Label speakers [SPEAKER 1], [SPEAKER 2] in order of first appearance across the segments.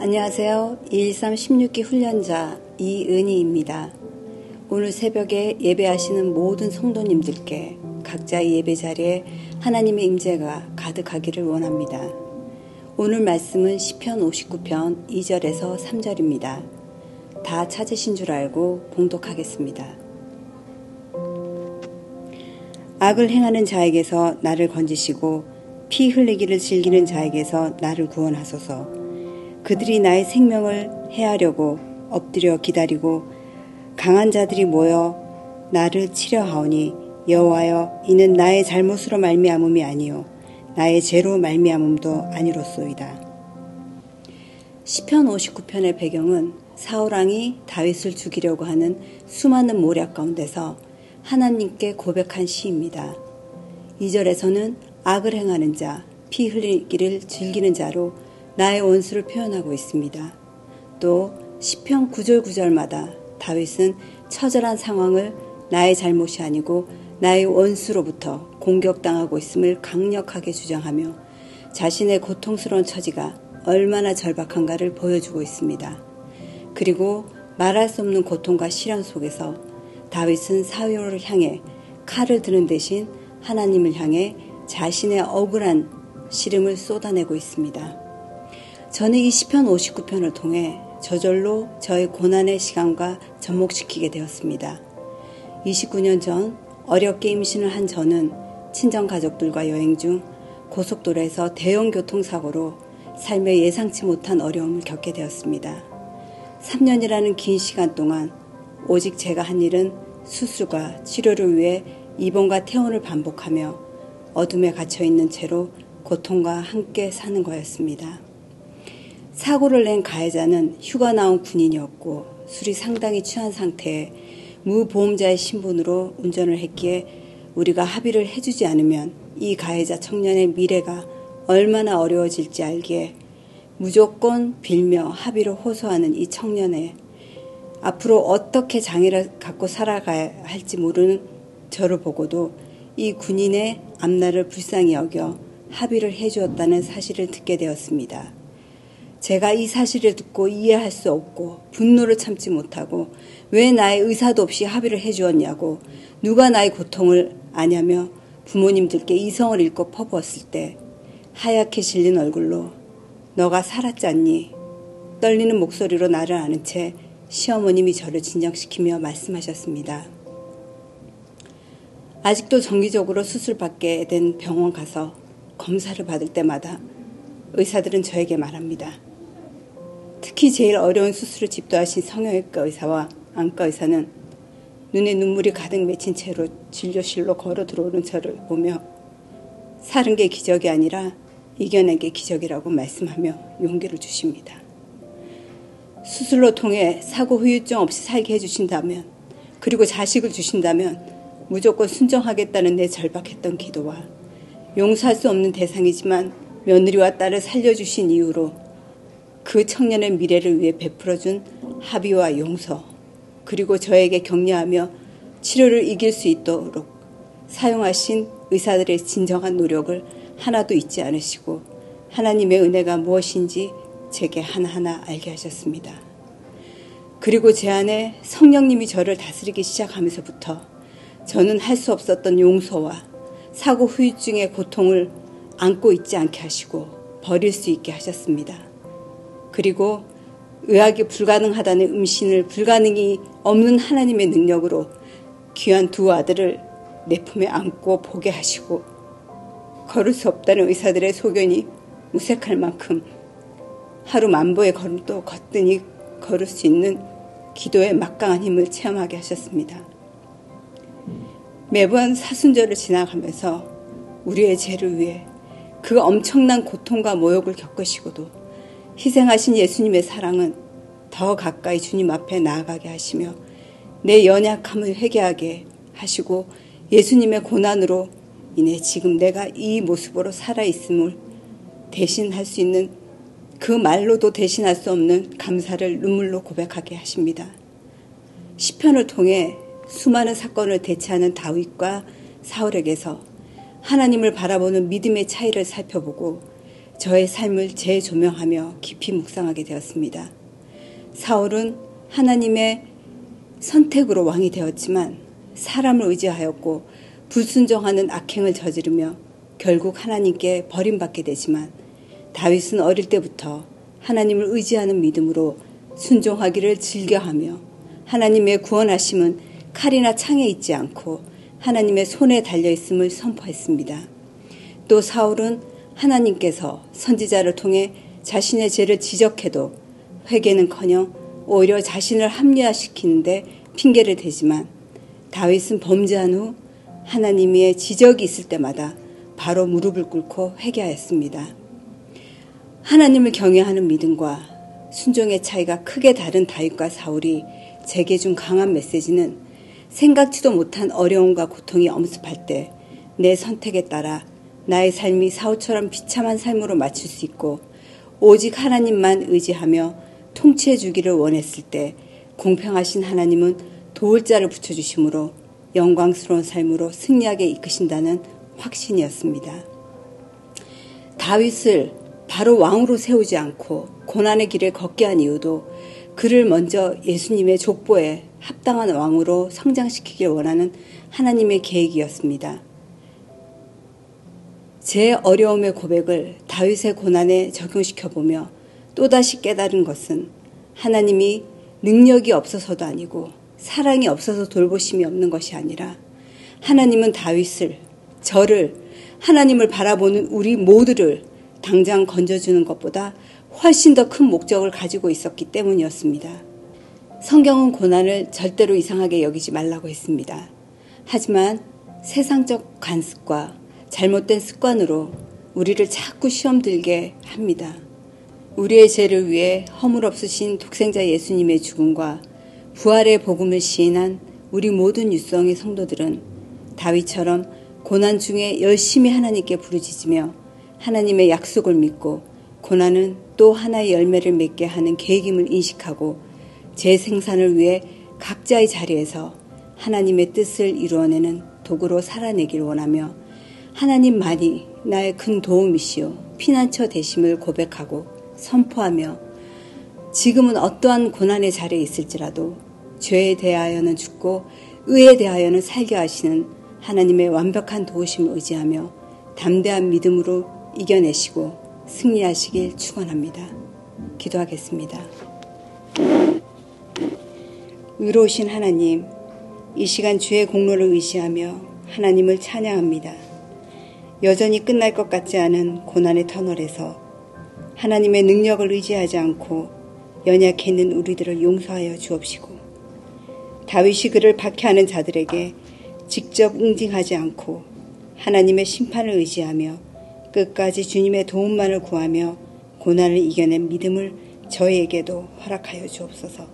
[SPEAKER 1] 안녕하세요. 213 16기 훈련자 이은희입니다. 오늘 새벽에 예배하시는 모든 성도님들께 각자의 예배 자리에 하나님의 임재가 가득하기를 원합니다. 오늘 말씀은 시편 59편 2절에서 3절입니다. 다 찾으신 줄 알고 봉독하겠습니다. 악을 행하는 자에게서 나를 건지시고 피 흘리기를 즐기는 자에게서 나를 구원하소서. 그들이 나의 생명을 해하려고 엎드려 기다리고 강한 자들이 모여 나를 치려 하오니 여호와여 이는 나의 잘못으로 말미암음이 아니요 나의 죄로 말미암음도 아니로소이다. 시편 59편의 배경은 사울왕이 다윗을 죽이려고 하는 수많은 모략 가운데서 하나님께 고백한 시입니다. 2절에서는 악을 행하는 자, 피 흘리기를 즐기는 자로 나의 원수를 표현하고 있습니다. 또 시편 9절 9절마다 다윗은 처절한 상황을 나의 잘못이 아니고 나의 원수로부터 공격당하고 있음을 강력하게 주장하며 자신의 고통스러운 처지가 얼마나 절박한가를 보여주고 있습니다. 그리고 말할 수 없는 고통과 시련 속에서 다윗은 사울을 향해 칼을 드는 대신 하나님을 향해 자신의 억울한 시름을 쏟아내고 있습니다. 저는 이 시편 59편을 통해 저절로 저의 고난의 시간과 접목시키게 되었습니다. 29년 전 어렵게 임신을 한 저는 친정가족들과 여행 중 고속도로에서 대형 교통사고로 삶에 예상치 못한 어려움을 겪게 되었습니다. 3년이라는 긴 시간 동안 오직 제가 한 일은 수술과 치료를 위해 입원과 퇴원을 반복하며 어둠에 갇혀있는 채로 고통과 함께 사는 거였습니다. 사고를 낸 가해자는 휴가 나온 군인이었고 술이 상당히 취한 상태에 무보험자의 신분으로 운전을 했기에 우리가 합의를 해주지 않으면 이 가해자 청년의 미래가 얼마나 어려워질지 알기에 무조건 빌며 합의를 호소하는 이 청년의 앞으로 어떻게 장애를 갖고 살아가야 할지 모르는 저를 보고도 이 군인의 앞날을 불쌍히 여겨 합의를 해주었다는 사실을 듣게 되었습니다. 제가 이 사실을 듣고 이해할 수 없고 분노를 참지 못하고 왜 나의 의사도 없이 합의를 해주었냐고 누가 나의 고통을 아냐며 부모님들께 이성을 잃고 퍼부었을 때 하얗게 질린 얼굴로 너가 살았지 않니? 떨리는 목소리로 나를 아는 채 시어머님이 저를 진정시키며 말씀하셨습니다. 아직도 정기적으로 수술받게 된 병원 가서 검사를 받을 때마다 의사들은 저에게 말합니다. 특히 제일 어려운 수술을 집도하신 성형외과 의사와 안과 의사는 눈에 눈물이 가득 맺힌 채로 진료실로 걸어 들어오는 저를 보며 사는 게 기적이 아니라 이겨낸 게 기적이라고 말씀하며 용기를 주십니다. 수술로 통해 사고 후유증 없이 살게 해주신다면 그리고 자식을 주신다면 무조건 순종하겠다는 내 절박했던 기도와 용서할 수 없는 대상이지만 며느리와 딸을 살려주신 이유로 그 청년의 미래를 위해 베풀어준 합의와 용서 그리고 저에게 격려하며 치료를 이길 수 있도록 사용하신 의사들의 진정한 노력을 하나도 잊지 않으시고 하나님의 은혜가 무엇인지 제게 하나하나 알게 하셨습니다. 그리고 제 안에 성령님이 저를 다스리기 시작하면서부터 저는 할 수 없었던 용서와 사고 후유증의 고통을 안고 있지 않게 하시고 버릴 수 있게 하셨습니다. 그리고 의학이 불가능하다는 음신을 불가능이 없는 하나님의 능력으로 귀한 두 아들을 내 품에 안고 보게 하시고 걸을 수 없다는 의사들의 소견이 무색할 만큼 하루 만보의 걸음도 거뜬히 걸을 수 있는 기도의 막강한 힘을 체험하게 하셨습니다. 매번 사순절을 지나가면서 우리의 죄를 위해 그 엄청난 고통과 모욕을 겪으시고도 희생하신 예수님의 사랑은 더 가까이 주님 앞에 나아가게 하시며 내 연약함을 회개하게 하시고 예수님의 고난으로 인해 지금 내가 이 모습으로 살아있음을 대신할 수 있는 그 말로도 대신할 수 없는 감사를 눈물로 고백하게 하십니다. 시편을 통해 수많은 사건을 대체하는 다윗과 사울에게서 하나님을 바라보는 믿음의 차이를 살펴보고 저의 삶을 재조명하며 깊이 묵상하게 되었습니다. 사울은 하나님의 선택으로 왕이 되었지만 사람을 의지하였고 불순종하는 악행을 저지르며 결국 하나님께 버림받게 되지만 다윗은 어릴 때부터 하나님을 의지하는 믿음으로 순종하기를 즐겨하며 하나님의 구원하심은 칼이나 창에 있지 않고 하나님의 손에 달려있음을 선포했습니다. 또 사울은 하나님께서 선지자를 통해 자신의 죄를 지적해도 회개는커녕 오히려 자신을 합리화시키는데 핑계를 대지만 다윗은 범죄한 후 하나님의 지적이 있을 때마다 바로 무릎을 꿇고 회개하였습니다. 하나님을 경외하는 믿음과 순종의 차이가 크게 다른 다윗과 사울이 제게 준 강한 메시지는 생각지도 못한 어려움과 고통이 엄습할 때 내 선택에 따라 나의 삶이 사울처럼 비참한 삶으로 맞출 수 있고 오직 하나님만 의지하며 통치해 주기를 원했을 때 공평하신 하나님은 도울 자를 붙여주심으로 영광스러운 삶으로 승리하게 이끄신다는 확신이었습니다. 다윗을 바로 왕으로 세우지 않고 고난의 길을 걷게 한 이유도 그를 먼저 예수님의 족보에 합당한 왕으로 성장시키길 원하는 하나님의 계획이었습니다. 제 어려움의 고백을 다윗의 고난에 적용시켜보며 또다시 깨달은 것은 하나님이 능력이 없어서도 아니고 사랑이 없어서 돌보심이 없는 것이 아니라 하나님은 다윗을, 저를, 하나님을 바라보는 우리 모두를 당장 건져주는 것보다 훨씬 더 큰 목적을 가지고 있었기 때문이었습니다. 성경은 고난을 절대로 이상하게 여기지 말라고 했습니다. 하지만 세상적 관습과 잘못된 습관으로 우리를 자꾸 시험 들게 합니다. 우리의 죄를 위해 허물 없으신 독생자 예수님의 죽음과 부활의 복음을 시인한 우리 모든 유성의 성도들은 다윗처럼 고난 중에 열심히 하나님께 부르짖으며 하나님의 약속을 믿고 고난은 또 하나의 열매를 맺게 하는 계획임을 인식하고 재생산을 위해 각자의 자리에서 하나님의 뜻을 이루어내는 도구로 살아내길 원하며 하나님만이 나의 큰 도움이시오 피난처 되심을 고백하고 선포하며 지금은 어떠한 고난의 자리에 있을지라도 죄에 대하여는 죽고 의에 대하여는 살게 하시는 하나님의 완벽한 도우심을 의지하며 담대한 믿음으로 이겨내시고 승리하시길 축원합니다. 기도하겠습니다. 의로우신 하나님, 이 시간 주의 공로를 의지하며 하나님을 찬양합니다. 여전히 끝날 것 같지 않은 고난의 터널에서 하나님의 능력을 의지하지 않고 연약해 있는 우리들을 용서하여 주옵시고 다윗이 그를 박해하는 자들에게 직접 응징하지 않고 하나님의 심판을 의지하며 끝까지 주님의 도움만을 구하며 고난을 이겨낸 믿음을 저희에게도 허락하여 주옵소서.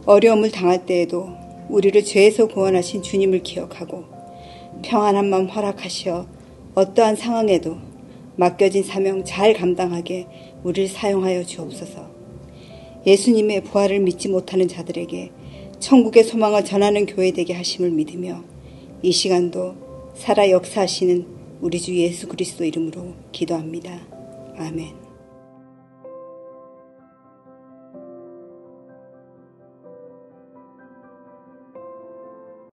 [SPEAKER 1] 어려움을 당할 때에도 우리를 죄에서 구원하신 주님을 기억하고 평안한 마음 허락하시어 어떠한 상황에도 맡겨진 사명 잘 감당하게 우리를 사용하여 주옵소서. 예수님의 부활을 믿지 못하는 자들에게 천국의 소망을 전하는 교회 되게 하심을 믿으며 이 시간도 살아 역사하시는 우리 주 예수 그리스도 이름으로 기도합니다. 아멘.